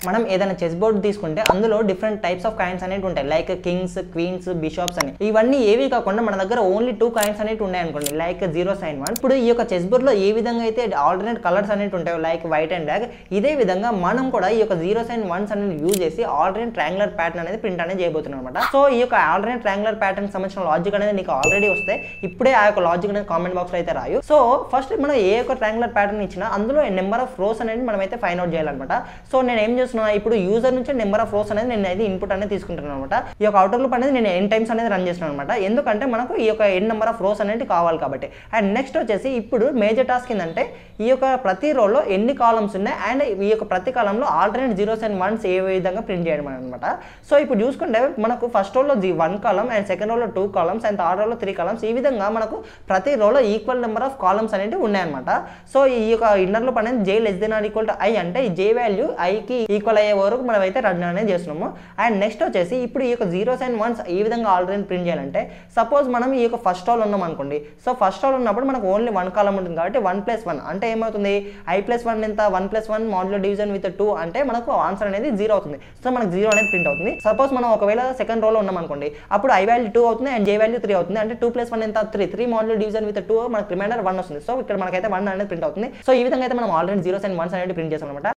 మనం ఏదైనా chess board తీసుకుంటే అందులో డిఫరెంట్ టైప్స్ ఆఫ్ కాయిన్స్ అనేవి ఉంటాయి, లైక్ కింగ్స్, క్వీన్స్, బిషప్స్ అని. ఇవన్నీ ఏవి కాకుండా మన దగ్గర ఓన్లీ 2 కాయిన్స్ అనేవి ఉన్నాయి అనుకోండి, లైక్ 0 sin 1. ఇప్పుడు ఈ యొక్క చెస్ బోర్డ్ లో ఏ విధంగా అయితే ఆల్టర్నేట్ కలర్స్ అనేవి ఉంటాయో లైక్ వైట్ అండ్ బ్లాక్, ఇదే విధంగా మనం కూడా ఈ యొక్క 0 sin 1s అనేది యూజ్ చేసి ఆల్టర్నేట్ ట్రయాంగులర్ ప్యాటర్న్ అనేది ప్రింట్ అనేది చేయబోతున్నాం అనమాట. సో ఈ యొక్క ఆల్టర్నేట్ ట్రయాంగులర్ ప్యాటర్న్ సంబంధించిన లాజిక్ అనేది నీకు ఆల్రెడీ వస్తే ఇప్పుడే ఆ యొక్క లాజిక్ అనేది కామెంట్ బాక్స్ లో అయితే రాయు. సో ఫస్ట్ మనం ఏ యొక్క ట్రయాంగులర్ ప్యాటర్న్ ఇచ్చినా అందులో నెంబర్ ఆఫ్ రోస్ అనేది మనం అయితే ఫైండ్ అవుట్ చేయాలన్నమాట. సో నేను ఏం చేస్తున్నా, ఇప్పుడు యూజర్ నుంచి నెంబర్ ఆఫ్ రోస్ అనేది నేను అయితే ఇన్పుట్ అనేది తీసుకుంటున్నాను అనమాట. ఈ యొక్క అవుటర్ లూప్ అనేది నేను n టైమ్స్ అనేది రన్ చేస్తున్నాను అనమాట, ఎందుకంటే మనకు ఈ యొక్క n నెంబర్ ఆఫ్ రోస్ అనేది కావాలి కాబట్టి. అండ్ నెక్స్ట్ వచ్చేసి ఇప్పుడు మేజర్ టాస్క్ ఏంటంటే ఈ యొక్క ప్రతి రోలో ఎన్ని కాలమ్స్ ఉన్నాయి అండ్ ఈ యొక్క ప్రతి కాలంలో ఆల్టర్నేట్ 0s and 1s ఏ విధంగా ప్రింట్ చేయడం అనమాట. సో ఇప్పుడు చూసుకుంటే మనకు ఫస్ట్ రోలో 1 కాలమ్ అండ్ సెకండ్ రోలో 2 కాలమ్స్ అండ్ థర్డ్ రోలో 3 కాలమ్స్, ఈ విధంగా మనకు ప్రతి రోలో ఈక్వల్ నెంబర్ ఆఫ్ కాలమ్స్ అనేవి ఉన్నాయన్నమాట. సో ఈ యొక్క ఇన్నర్ లూప్ అనేది j ≤ i అంటే ఈ j వాల్యూ i కి ఈక్వల్ అయ్యే వరకు మనం అయితే రన్ అనేది చేస్తున్నాము. అండ్ నెక్స్ట్ వచ్చేసి ఇప్పుడు ఈ యొక్క 0s and 1s ఈ విధంగా ఆల్టర్నేట్ ప్రింట్ చేయాలంటే సపోజ్ మనం ఈ యొక్క ఫస్ట్ రోల్ ఉన్నాం అనుకోండి. సో ఫస్ట్ రోల్ ఉన్నప్పుడు మనకు ఓన్లీ 1 కాలమ్ ఉంటుంది కాబట్టి 1 + 1 అంటే ఏమవుతుంది, i + 1 ఎంత, 1 + 1 మాడ్యులో డివిజన్ విత్ 2 అంటే మనకు ఆన్సర్ అనేది 0 అవుతుంది. సో మనకు 0 అనేది ప్రింట్ అవుతుంది. సపోజ్ మనం ఒకవేళ సెకండ్ రోలో ఉన్నాం అనుకోండి, అప్పుడు i వాల్యూ 2 అవుతుంది అండ్ j వాల్యూ 3 అవుతుంది. అంటే 2 + 1 ఎంత, 3 మాడ్యులో డివిజన్ విత్ 2 మనకు రిమైండర్ 1 వస్తుంది. సో ఇక్కడ మనకైతే 1 అనేది ప్రింట్ అవుతుంది. సో ఈ విధంగా అయితే మనం ఆల్రెడీ 0s and 1s అనేది ప్రింట్ చేస్తాం అనమాట.